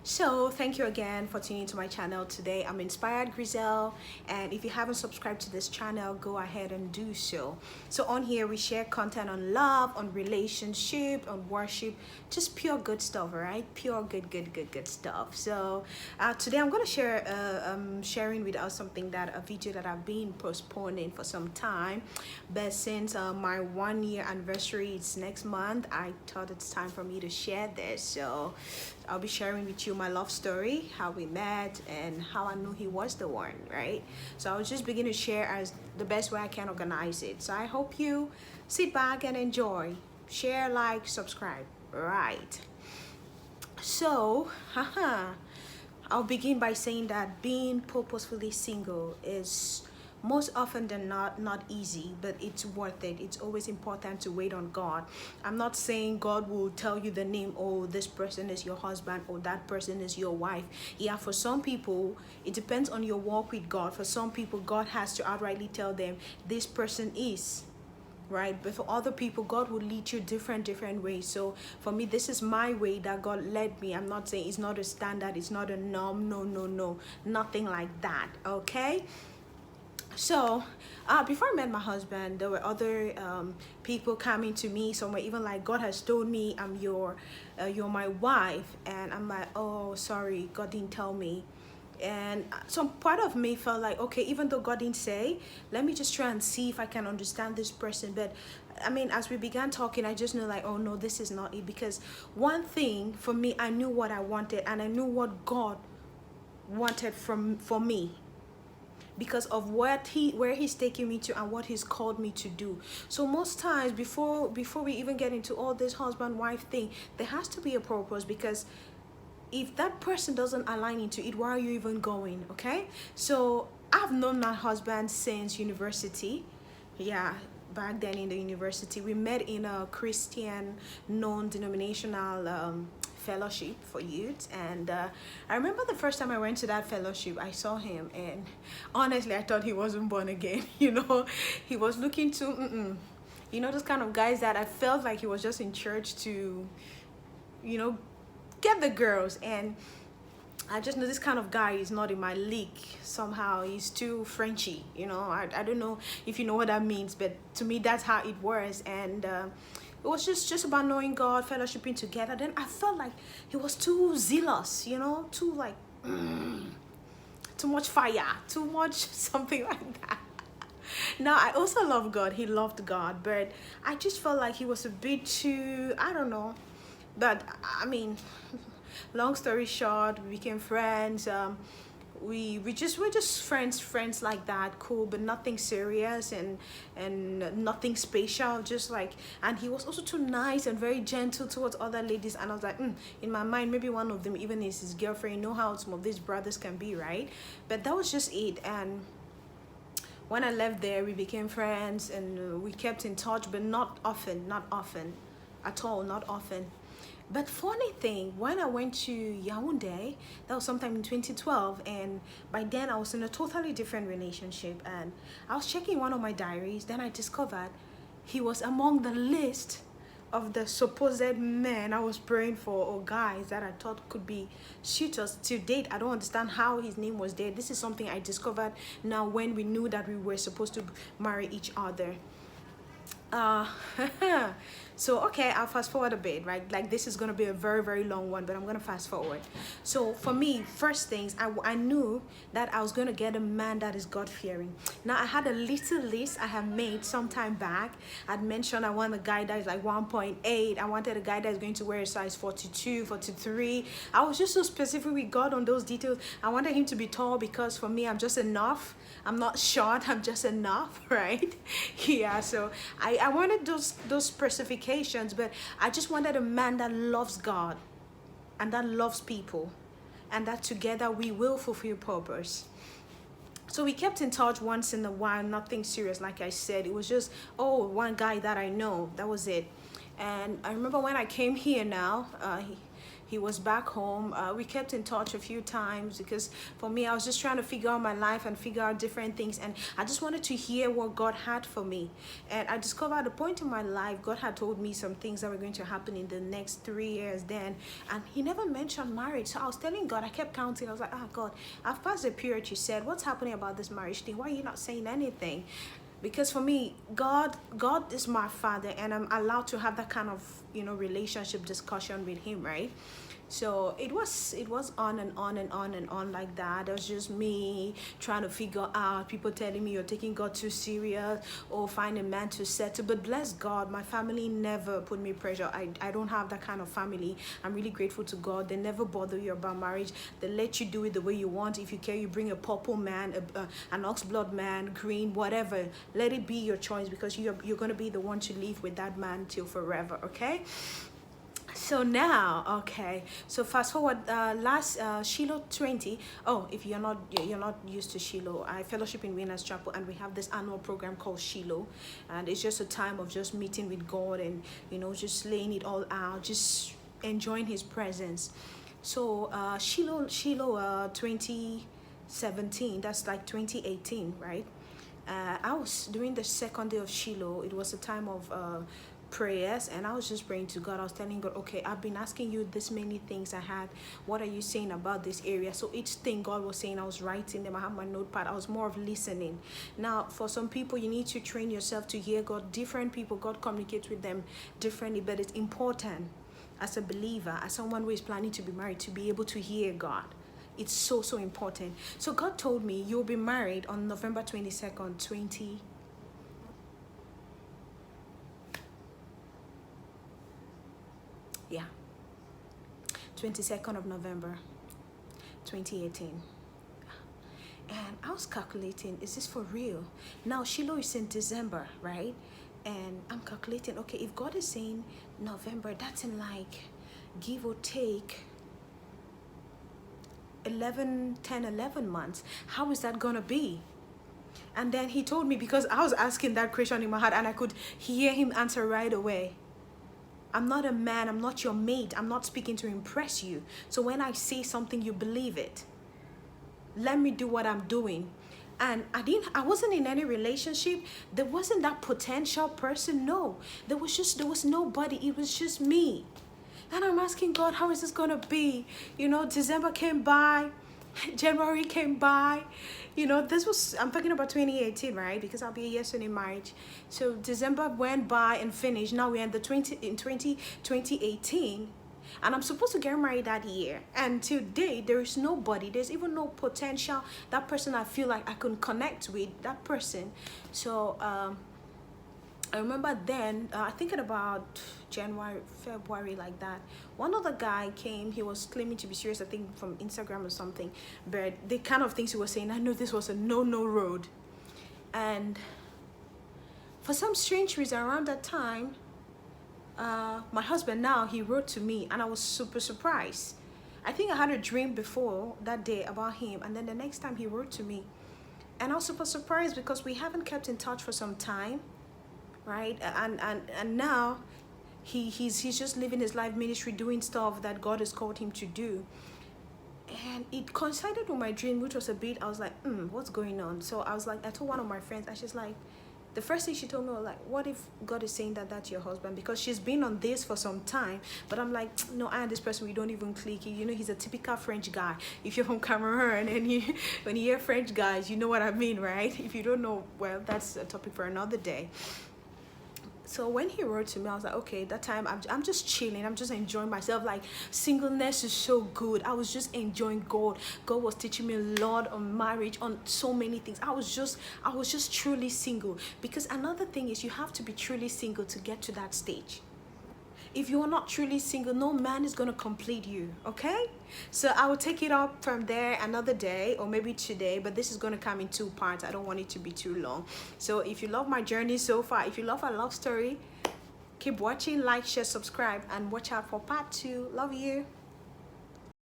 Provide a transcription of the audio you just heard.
So thank you again for tuning to my channel today. I'm Inspired Grizel, and if you haven't subscribed to this channel, go ahead and do so. So on here we share content on love, on relationship, on worship, just pure good stuff, right? Pure good stuff. So today I'm gonna share sharing with us something, that a video that I've been postponing for some time, but since my 1 year anniversary is next month, I thought it's time for me to share this. So I'll be sharing with you my love story, how we met, and how I knew he was the one, right? So I'll just begin to share as the best way I can organize it. So I hope you sit back and enjoy. Share, like, subscribe, right? So, I'll begin by saying that being purposefully single is most often than not easy, but it's worth it. It's always important to wait on God. I'm not saying God will tell you the name, oh, this person is your husband or that person is your wife. Yeah, for some people it depends on your walk with God. For some people, God has to outrightly tell them this person is, right? But for other people, God will lead you different ways. So for me, this is my way that God led me. I'm not saying it's not a standard, it's not a norm. No, nothing like that. Okay. So before I met my husband, there were other people coming to me somewhere, even like, God has told me you're my wife, and I'm like, oh, sorry, God didn't tell me. And some part of me felt like, okay, even though God didn't say, let me just try and see if I can understand this person. But I mean, as we began talking, I just knew like, oh no, this is not it. Because one thing for me, I knew what I wanted, and I knew what God wanted for me, because of where he's taking me to and what he's called me to do. So most times, before we even get into all this husband wife thing, there has to be a purpose, because if that person doesn't align into it, why are you even going? Okay, so I've known my husband since university. Yeah, back then in the university we met in a Christian non-denominational fellowship for youth. And I remember the first time I went to that fellowship, I saw him, and honestly I thought he wasn't born again. He was looking to those kind of guys that I felt like he was just in church to get the girls. And I just know this kind of guy is not in my league. Somehow he's too Frenchy. I don't know if you know what that means, but to me that's how it was. And it was just about knowing God, fellowshipping together. Then I felt like he was too zealous, too like too much fire, too much something like that. Now I also love God. He loved God, but I just felt like he was a bit too, I don't know. But I mean, long story short, we became friends. We're just friends like that, cool, but nothing serious and nothing special. Just like, and he was also too nice and very gentle towards other ladies. And I was like, in my mind, maybe one of them even is his girlfriend. You know how some of these brothers can be, right? But that was just it. And when I left there, we became friends, and we kept in touch, but not often at all, not often. But funny thing, when I went to Yaoundé, that was sometime in 2012, and by then I was in a totally different relationship, and I was checking one of my diaries. Then I discovered he was among the list of the supposed men I was praying for, or guys that I thought could be suitors to date. I don't understand how his name was there. This is something I discovered now when we knew that we were supposed to marry each other. So okay, I'll fast forward a bit, right? Like, this is gonna be a very long one, but I'm gonna fast forward. So for me, first things, I knew that I was gonna get a man that is God-fearing. Now I had a little list I have made some time back. I'd mentioned I want a guy that is like 1.8. I wanted a guy that is going to wear a size 42, 43. I was just so specific with God on those details. I wanted him to be tall, because for me, I'm just enough. I'm not short, I'm just enough, right? Yeah, so I wanted those specifications, but I just wanted a man that loves God and that loves people, and that together we will fulfill purpose. So we kept in touch once in a while, nothing serious. Like I said, it was just, oh, one guy that I know, that was it. And I remember when I came here now, he was back home. We kept in touch a few times because for me, I was just trying to figure out my life and figure out different things, and I just wanted to hear what God had for me. And I discovered at a point in my life, God had told me some things that were going to happen in the next 3 years then, and he never mentioned marriage. So I was telling God, I kept counting. I was like, God, I've passed the period you said. What's happening about this marriage thing? Why are you not saying anything? Because for me, God is my father, and I'm allowed to have that kind of, relationship discussion with him, right? So it was on and on and on and on like that. It was just me trying to figure out, people telling me you're taking God too serious, or find a man to settle. But bless God, my family never put me pressure. I don't have that kind of family. I'm really grateful to God. They never bother you about marriage. They let you do it the way you want. If you care, you bring a purple man, an oxblood man, green, whatever. Let it be your choice, because you're going to be the one to live with that man till forever, okay? So now, okay, so fast forward, last Shiloh 20. Oh, if you're not used to Shiloh, I fellowship in Winners Chapel, and we have this annual program called Shiloh, and it's just a time of just meeting with God and just laying it all out, just enjoying his presence. So Shiloh 2017, that's like 2018, right? I was doing the second day of Shiloh. It was a time of prayers, and I was just praying to God. I was telling God, okay, I've been asking you this many things I had. What are you saying about this area? So each thing God was saying, I was writing them. I have my notepad. I was more of listening. Now, for some people, you need to train yourself to hear God. Different people, God communicates with them differently, but it's important as a believer, as someone who is planning to be married, to be able to hear God. It's so important. So God told me, you'll be married on November 22nd, 22nd of November 2018. And I was calculating, is this for real? Now Shiloh is in December, right? And I'm calculating, okay, if God is saying November, that's in like, give or take 11 months. How is that gonna be? And then he told me, because I was asking that question in my heart, and I could hear him answer right away. I'm not a man, I'm not your mate, I'm not speaking to impress you. So when I say something, you believe it. Let me do what I'm doing. And I wasn't in any relationship. There wasn't that potential person. No, there was nobody. It was just me. And I'm asking God, how is this gonna be? December came by, January came by. I'm talking about 2018, right? Because I'll be a year soon in marriage. So December went by and finished. Now we're in 2018. And I'm supposed to get married that year. And today, there is nobody. There's even no potential. That person I feel like I can connect with, that person. So I remember then, I think at about January, February, like that, one other guy came. He was claiming to be serious, I think from Instagram or something. But the kind of things he was saying, I knew this was a no road. And for some strange reason around that time, my husband now, he wrote to me, and I was super surprised. I think I had a dream before that day about him, and then the next time he wrote to me, and I was super surprised because we haven't kept in touch for some time, right? And now he's just living his life ministry, doing stuff that God has called him to do. And it coincided with my dream, which was a bit, I was like, what's going on? So I was like, I told one of my friends, and she's like, the first thing she told me was like, what if God is saying that that's your husband? Because she's been on this for some time. But I'm like, no, I and this person, we don't even click. He's a typical French guy. If you're from Cameroon and when you hear French guys, you know what I mean, right? If you don't know, well, that's a topic for another day. So when he wrote to me, I was like, okay, that time I'm just chilling. I'm just enjoying myself. Like, singleness is so good. I was just enjoying God. God was teaching me a lot on marriage, on so many things. I was just truly single. Because another thing is, you have to be truly single to get to that stage. If you are not truly single, no man is going to complete you, okay? So I will take it up from there another day, or maybe today, but this is going to come in 2 parts. I don't want it to be too long. So if you love my journey so far, if you love our love story, keep watching, like, share, subscribe, and watch out for part 2. Love you.